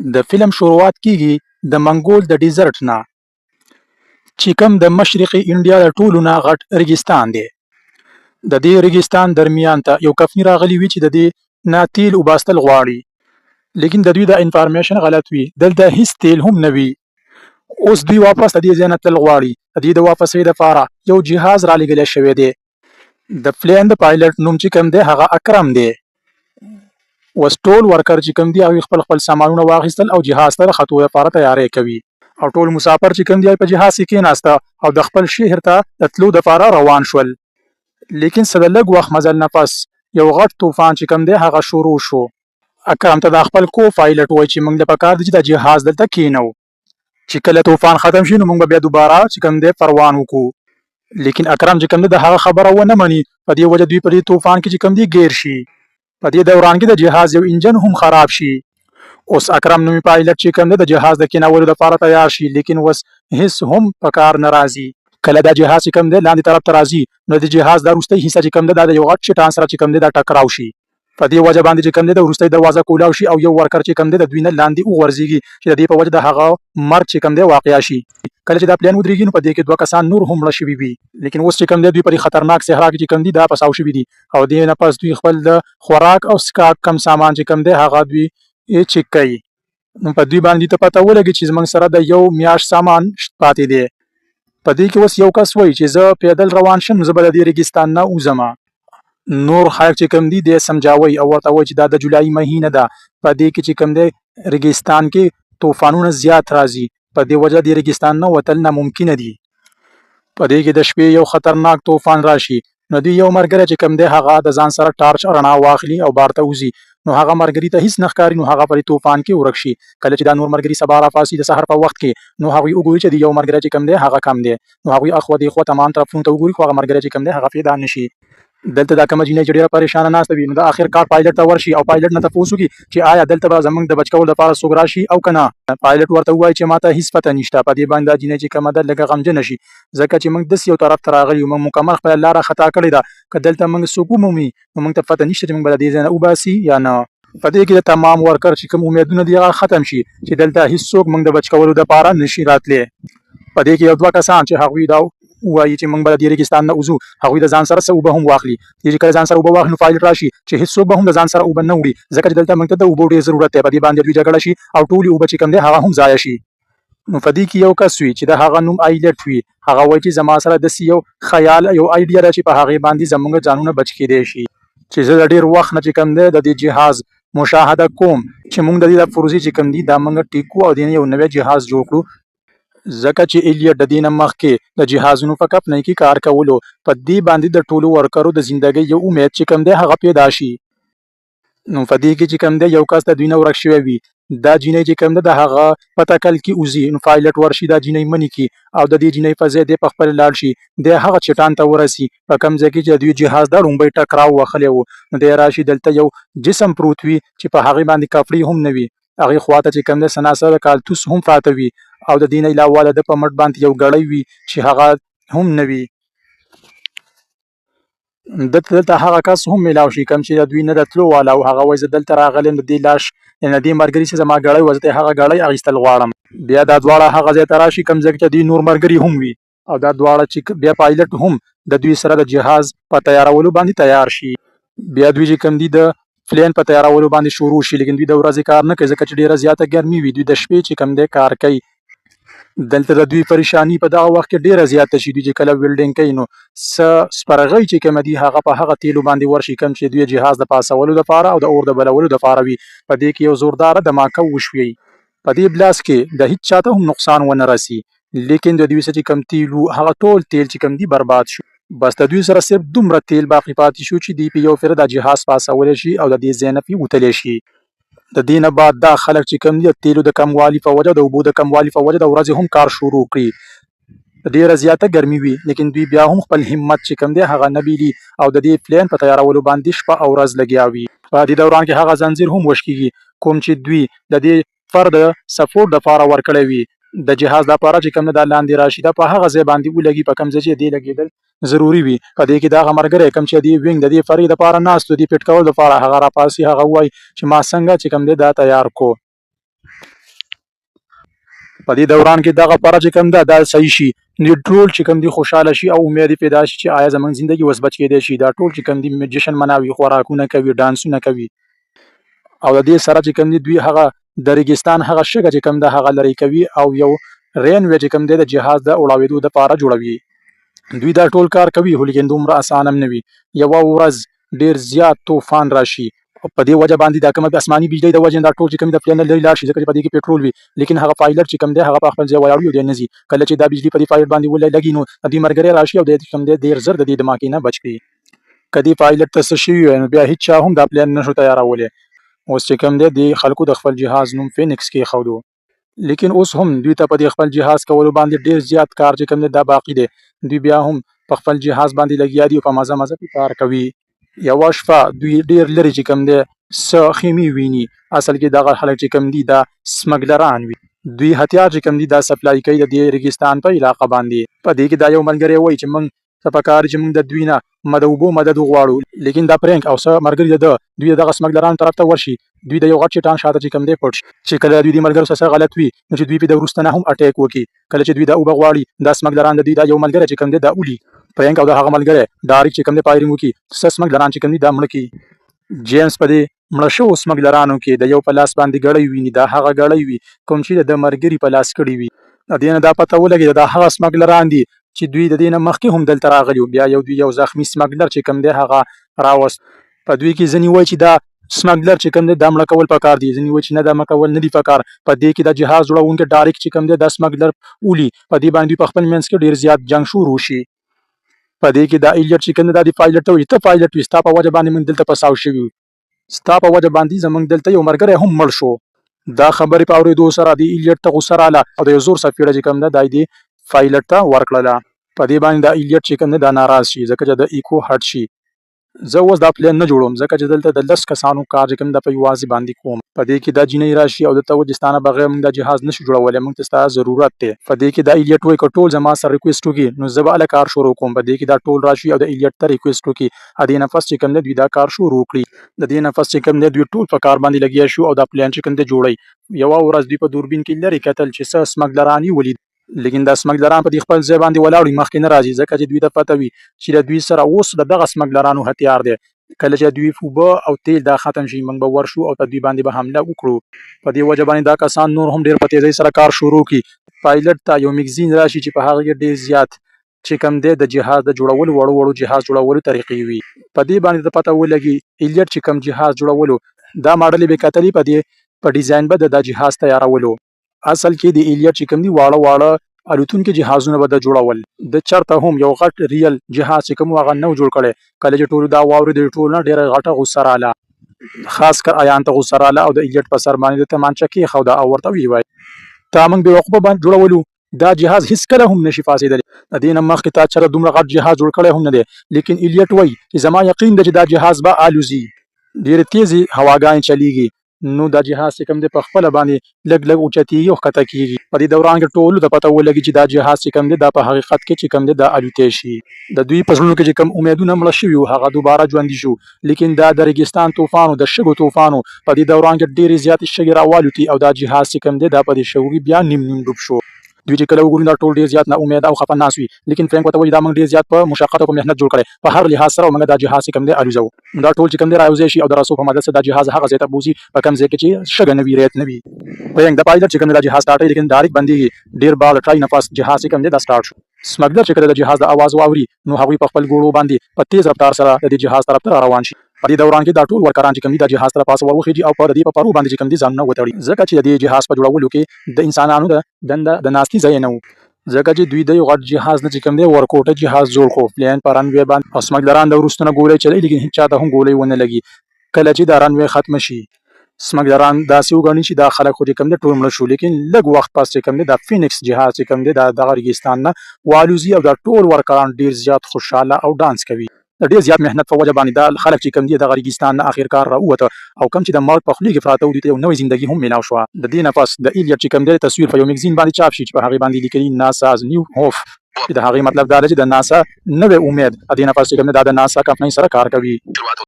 د فلم شروعات کیږي د منګول د ډیزرټ نه چې کوم د مشرقي انډیا د ټولو نه غټ ریګستان دی. د دې ریګستان درمیان ته یو کفنی راغلی وي چې د دې نه تیل وباستل غواړي، لیکن د دوی د انفارمیشن غلط وي، دلته هیڅ تیل هم نه وي. اوس دوی واپس د دې ځای نه تلل غواړي. د دې د واپسۍ دپاره یو جهاز رالېږلی شوی دی. د پلین د پایلټ نوم چې کوم دی هغه اکرم دی. اوس ټول ورکر چې کوم دي هغوی خپل خپل سامانونه واخیستل او جهاز ته د ختو لپاره تیاری کوي، او ټول مسافر چې کوم دي په جهاز کې کېناسته او د خپل شهر ته د تلو دپاره روان شول. لیکن څه د لږ وخت مزل نه پس یو غټ طوفان چې کوم دی هغه شروع شو. اکرم ته دا خپل کو پایلټ وایي چې موږ له پکار دي چې د جهاز دلته کېنو، چې کله طوفان ختم شي نو موږ به بیا دوباره چې کوم دی پروان وکړو. لیکن اکرم چې کوم دی د هغه خبره ونه مني، په دې وجه دوی په دې طوفان کې چې کوم دی ګیر شي. په دې دوران کې د جهاز یو انجن هم خراب شي. اوس اکرم نومي پایلټ چې کوم دی د جهاز د کېنولو لپاره تیار شي، لیکن اوس هیڅ هم په کار نه راځي. کله دا جهاز چې کوم دی لاندې طرف ته راځي نو د جهاز دا وروستی حصه چې کوم دی دا د یو غټ چټان سره چې کوم دی دا ټکراو شي. په دې وجه باندې چې کوم دی د وروستۍ دروازه کولاو شي او یو ورکر چې کوم دی د دوی نه لاندې وغورځېږي چې د دې په وجه د هغه مرګ چې کوم دی واقع شي. کله چې دا پلین ودرېږي نو په دې کې 2 کسان نور هم مړه شوي وي، لیکن اوس چې کوم دی دوی په دې خطرناک صحرا کې چې کوم دي دا پساو شوي دي، او دې نه پس دوی خپل د خوراک او څښاک کم سامان چې کوم دی هغه دوی چیک کوي. نو په دوی باندې ته پته ولګي چې زموږ سره د یو میاشت سامان پاتې دی. په دې کې اوس یو کس وایي چې زه پیدل روان شم زه به د دې ریګستان نه وځمه. نور خلک چې کوم دي د سمجاوي او ورته وایي چې دا د جولای مهینه ده، په دې کې چې کوم دی ریګستان کې طوفانونه زیات راځي، په دې وجه د ریګستان نه وتل ناممکنه دي. په دې کې د شپې یو خطرناک طوفان راشي نو دوی یو ملګری چې کوم دی هغه د ځان سره ټارچ رڼا واخلي او بار ته وځي. نو هغه ملګري ته هیڅ نه ښکاري، نو هغه په طوفان کې ورک شي. کله چې دا نور ملګري سبا راپاڅي د سحر په وخت کې نو هغوی وګوري چې د یو ملګری چې کوم دی هغه کم دی، نو هغوی اخوا دېخوا تمام طرفونو ته وګوري خو هغه ملګری چې کوم دی هغه پیدا نه شي. دلته دا کومه جینۍ چې ډېره پریشانه ناسته وي نو د اخر کار پایلټ ته ورشي او پایلټ نه تپوس وکړي چې آیا دلته به زموږ د بچ کولو لپاره څوک راشي او که نه. پایلټ ورته ووایي چې ماته هیڅ پته نشته. په دې باندې دا جینۍ چې کومه ده لږه غمجنه شي، ځکه چې موږ داسې یو طرف ته راغلي یو، موږ مکمل خپله لاره خطا کړې ده. که دلته موږ څوک ومومي نو موږ ته پته نشته چې موږ به له دې ځای نه وباسي یا نه. په دې کې د تمام ورکر چې کوم امیدونه دي هغه ختم شي چې دلته هیڅوک موږ د بچ کولو دپاره نشي راتلی. په دې کې یو 2 کسان چې هغوی دا وایي چې موږ به د دې ریګستان نه وځو، هغوی د ځان سره څه اوبه هم واخلي. چې کله ځان سره اوبه واخلي نو پایلټ راشي چې هیڅوک به هم د ځان سره اوبه نه وړي، ځکه چې دلته موږ ته د اوبو ډېر ضرورت دی. په دې باندې دوی جګړه شي او ټولې اوبه چې کوم دی هغه هم ضایع شي. نو په دې کې یو کس وي چې د هغه نوم آیلټ وي، هغه وایي چې زما سره داسې یو خیال یو آیډیا ده چې په هغې باندې زموږ ځانونه بچ کیدی شي، چې زه د ډېر وخت نه چې کوم دی د دې جهاز مشاهده کوم چې موږ د دې د پروژې چې کوم دي دا موږ ټیکو او دې نه یو نوی جهاز جوړ کړو. ځکه چې ایلیټ د دې نه مخکې د جهازونو په کمپنۍ کې کار کولو، په دې باندې د ټولو ورکرو د زندګۍ یو امید چې کوم دی هغه پیدا شي. نو په دې کې چې کوم دی یو کس د دوی نه ورک شوی وي، دا جینۍ چې کوم ده د هغه په تکل کې وځي. نو پایلټ ورشي دا جینۍ منې کړي او د دې جینۍ په ځای دی په خپله لاړ شي، دی هغه چټان ته ورسي په کوم ځای کې چې د دوی جهاز دا لومړی ټکراو وهلی و. نو دی راشي دلته یو جسم پروت وي چې په هغې باندې کپړې هم نه وي، هغې خواته چې کوم دی سناسر کالتوس هم پراته وي، او د دې نه علاوه د ده په مټ باندې یو ګړی وي چې هغه هم نه وي. دلته هغه کس هم میلاو شي کوم چې د دوی نه د تلو والا او هغه وایي زه دلته راغلی یم د دې لاش یعنې د دې ملګري چې زما ګړی و زه ته هغه ګړی اخیستل غواړم. بیا دا دواړه هغه ځای ته راشي کوم ځای کې چې دوی نور ملګري هم وي، او دا دواړه چې بیا پایلټ هم د دوی سره د جهاز په تیارولو باندې تیار شي. بیا دوی چې کوم دي د پلین په تیارولو باندې شروع شي، لیکن دوی د ورځې کار نه کوي ځکه چې ډېره زیاته ګرمي وي. دوی د شپې چې کوم دی کار کوي. دلته د دوی پریشانی په دغه وخت کې ډېره زیاته شي. دوی چې کله ویلډینګ کوي نو څه سپرغۍ چې کومه دي هغه په هغه تیلو باندې ورشي کوم چې دوی جهاز د پاسولو دپاره او د اور د بلولو دپاره وي. په دې کې یو زورداره دماکه وشوي. په دې بلاست کې د هیڅ چاته هم نقصان ونه رسي، لیکن د دوی څه چې کوم تیل وو هغه ټول تیل چې کوم دي برباد شو. بس د دوی سره صرف دومره تیل باقي پاتې شو چې دوی په یو فره د جهاز پاسولی شي او د دې ځای نه پرې وتلی شي. د دې نه بعد دا خلک چې کوم دي د تیلو د کموالي په وجه د اوبو د کموالي په وجه د ورځې هم کار شروع کړي. ډېره زیاته ګرمي وي، لیکن دوی بیا هم خپل همت چې کوم دی هغه نه بیلي او د دې پلین په تیارولو باندې شپه او ورځ لګیا وي. په دې دوران کې هغه زنځیر هم وش کېږي کوم چې دوی د دې فرد سپورټ دپاره ورکړی وي. د جهاز دپاره چې کوم نه دا لاندې راشي دا په هغه ځای باندې ولګي په کوم ځای چې دې لګېدل ضروري وي. په دې کې دغه ملګری کوم چې دې وینګ د دې فرې دپاره ناست و دې پټ کولو دپاره هغه راپاسي هغه وایي چې ما څنګه چې کوم دی دا تیار کو. په دې دوران کې دغه پاره چې کوم ده دا صحیح شي، نو ټول چې کوم دي خوشحاله شي او امید پیدا شي چې آیا زموږ زندگی اوس بچ کېدی شي. دا ټول چې کوم دي جشن مناوي، خوراکونه کوي، ډانسونه کوي، او د دې سره چې کوم دي دوی هغه د ریګستان هغه شګه چې کوم ده هغه لرې کوي او یو رینوی چې کوم دی د جهاز د اړاوېدو دپاره جوړوي. دوی دا ټول کار کوي خو لیکن دومره اسانه هم نه وي. یوه ورځ ډېر زیات طوفان راشي او په دې وجه باندې دا کومه آسماني بجلۍ د وجې دا ټول چې کوم د پلین لرې لاړ شي، ځکه چې په دې کې پټرول وي. لیکن هغه پایلټ چې کوم دی هغه په خپل ځای ولاړ وي او دی نه ځي. کله چې دا بجلي په دې پایلټ باندې لګي نو د دوی ملګری راشي او دی چې کوم دی ډېر زر د دې دماغې نه بچ کړي. که دې پایلټ ته څه شوي وی نو بیا هېڅ چا هم دا پلین نشو تیارولی. اوس چې کوم دی د خلکو د خپل جهاز نوم فینکس کېښودو، لیکن اوس هم دوی ته په دې خپل جهاز کولو باندې ډېر زیات کار چې کوم دی دا باقي دی. دوی بیا هم په خپل جهاز باندې لګیا دي او په مزه مزه پې کار کوي. یوه شپه دوی ډېر لرې چې کوم دی څه خیمې ویني. اصل کې دغه خلک چې کوم دي دا سمګلران وي. دوی هتیار چې کوم دي دا سپلای کوي د دې ریګستان په علاقه باندې. په دې کې دا یو ملګری وایي چې موږ څه پکار چې موږ د دوی نه د اوبو مدد وغواړو، لیکن دا پرینک او څه ملګري د دوی دغه سمګلرانو طرف ته ورشي. دوی د یو غټ چټان شاته چې کوم دی پټ شي چې کله دوی د ملګرو سره غلط وي نو چې دوی پې د وروسته نه هم اټیک وکړي. کله چې دوی دا اوبه غواړي دا سمګلران د دوی دا یو ملګری چې کوم دی دا اولي پرینک او د هغه ملګری ډایرکټ چې کوم دی فایرینګ وکړي، څه سمګلران چې کوم دي دا مړه کړي. جیمز په دې مړه شوو سمګلرانو کې د یو په لاس باندې ګړۍ ویني. دا هغه ګړۍ وي کوم چې د ملګري په لاس کړي وي. د دې نه دا پته ولګېده دا هغه سمګلران دي چې دوی د دې نه مخکې هم دلته راغلي وو. بیا دوی یو زخمي سمګلر چې کوم دی هغه راوست. په دوی کې ځینې وایي چې دا سمګلر چې کوم دی دا مړه کول پکار دي، ځینې وایي چې نه دا مړه کول نه دي پکار. په دې کې د جهاز جوړونکي ډایرکټ چې کوم دی دا سمګلر اولي په دې باندې دوی په خپل منځ کې ډېر زیات جنګ شروع شي. په دې کې دا ایلیټ چې کوم دی دا د پایلټ ته وایي ته پایلټ وي، ستا په وجه باندې موږ دلته پساو شوي یو، ستا په وجه باندې زموږ دلته یو ملګری هم مړ شو. دا خبرې په اورېدو سره د ایلیټ ته غوسه راغله او د یو زور څپېړه چې کوم ده دا یې دې پایلټ ته ورکړله. په دې باندې دا ایلیټ چې کوم دی دا ناراض شي ځکه چې د ایکو هټ شي. زه اوس دا پلین نه جوړوم ځکه چې دلته د 10 کسانو کار چې کوم دی په یوازې باندې کوم. په دې کې دا جینۍ راشي او درته وایي چې ستا نه بغیر موږ دا جهاز نشو جوړولی، موږ ته ستا ضرورت دی. په دې کې دا ایلیټ وایي که ټول زما سره ریکویسټ وکړي نو زه به هله کار شروع کوم. په دې کې دا ټول راشي او د ایلیټ ته ریکویسټ وکړي. ا دې نفس چې کوم دی دوی دا کار شروع کړي. د دې نفس چې کوم دی دوی ټول په کار باندې لګیا شو او دا پلین چې کوم دی جوړوي. یوه ورځ دوی په دوربین کې لرې کتل چې څه سمګلران یې ولید، لیکن دا سمګلران په دې خپل ځای باندې ولاړ وي، مخکې نه راځي ځکه چې دوی ته پته وي چې د دوی سره اوس د دغه سمګلرانو هتیار دی. کله چې دوی اوبه او تیل دا ختم شي موږ به ورشو او په دوی باندې به حمله وکړو. په دې وجه باندې دا کسان نور هم ډېر په تیزۍ سره کار شروع کړي. پایلټ ته یو میګزین راشي چې په هغه کې ډېر زیات چې کوم دی د جهاز د جوړولو وړو جهاز جوړولو طریقې وي. په دې باندې ته پته ولګي ایلیټ چې کوم جهاز جوړولو دا ماډل یې به کتلي په ډیزاین به د جهاز تیارولو. اصل کې د ایلیټ چې کوم دي واړه الوتونکي جهازونه به د جوړول. د چرته هم یو غټ ریل جهاز چې کوم هغه نو جوړ کړی. کله چې ټولو دا واورېدل ټول نه ډېره غټه غوسه راغله، خاص کر ایان ته غوسه راغله او د ایلیټ په سر باندې د تمانچه کېښوده او ورته ویې وایي تا موږ بېوقوفه باندې جوړولو، دا جهاز هېڅکله هم نشي فاسېدلی. د دې نه مخکې تا چېرته دومره غټ جهاز جوړ کړی هم نه دی. لیکن ایلیټ وایي چې زما یقین دی چې دا جهاز به الوزي، ډېرې تیزې هواګانې چلیږي، نو دا جهاز چې کوم دی په خپله باندې لږ اوچتېږي او ښکته کېږي. په دې دوران کې ټولو ته پته ولګي چې دا جهاز چې کوم دی دا په حقیقت کې چې کوم دی دا الوتی شي. د دوی په زړونو کې چې کوم امیدونه مړه شوي وو هغه دوباره ژوندي شو. لیکن دا د ریګستان طوفانو د شګو طوفانو په دې دوران کې ډېرې زیاتې شګې راوالوتي او دا جهاز چې کوم دی دا په دې شګو کې بیا نیم ډوب شو. دوی چې کله وګوري دا ټول ډېر زیات نا امید او خفه ناست وي. لیکن فرینک ورته وایي دا موږ ډېر زیات په مشقت او په محنت جوړ کړی، په هر لحاظ سره موږ دا جهاز چې کوم دی الوزو. دا ټول چې کوم دی راوځي شي او د رسو په مدد سره دا جهاز هغه ځای ته بوځي په کوم ځای کې چې شګه نه وي، ریت نه وي. فرینک د پایلټ چې کوم دی دا جهاز سټارټوي لیکن ډایرکټ بندېږي. ډېر بال ټرای نفس جهاز چې کوم دی دا سټارټ شو. سمګلر چې کله د جهاز د اواز واوري نو هغوی په خپل ګوړو باندې په تیز رفتار سره د دې جهاز طرف ته روان شي. په دې دوران کې دا ټول ورکران چې کوم دي د جهاز تر پاسه ورخېږي او په دې په پرو باندې چې کوم دي ځانونه وتړي، ځکه چې د دې جهاز په جوړولو کې د انسانانو د دنده د ناستي ځای نه و. ځکه چې دوی د یو غټ جهاز نه چې کوم دی ورکوټه جهاز جوړ کړو. پلین په رنوی باندې او سمګلران د وروسته نه ګولۍ چلوي لیکن هېچا ته هم ګولۍ ونه لګي. کله چې دا رنوی ختمه شي سمګلران داسې وګڼي چې دا خلک خو چې کوم دی ټول مړه شو. لیکن لږ وخت پس چې کوم دی دا فینکس جهاز چې کوم دی دا دغه ریګستان نه والوزي او دا ټول ورکران ډېر زیات خوشحاله او ډانس کوي. د ډېر زیات محنت په وجه باندې دا خلک چې کوم دي دغه ریګستان نه اخرکار راووته او کوم چې د مرګ په خولې کې پراته وو دوی ته یو نوې زندګي هم میلاو شوه. د دې نه پس د ایلیټ چې کوم دی تصویر په یو میګزین باندې چاپ شي چې په هغې باندې لیکلي ناساز نیو هوپ، چې د هغې مطلب دا دی چې د ناسا نوې امید. د دې نه پس چې کوم دی دا د ناسا کمپنۍ سره کار کوي.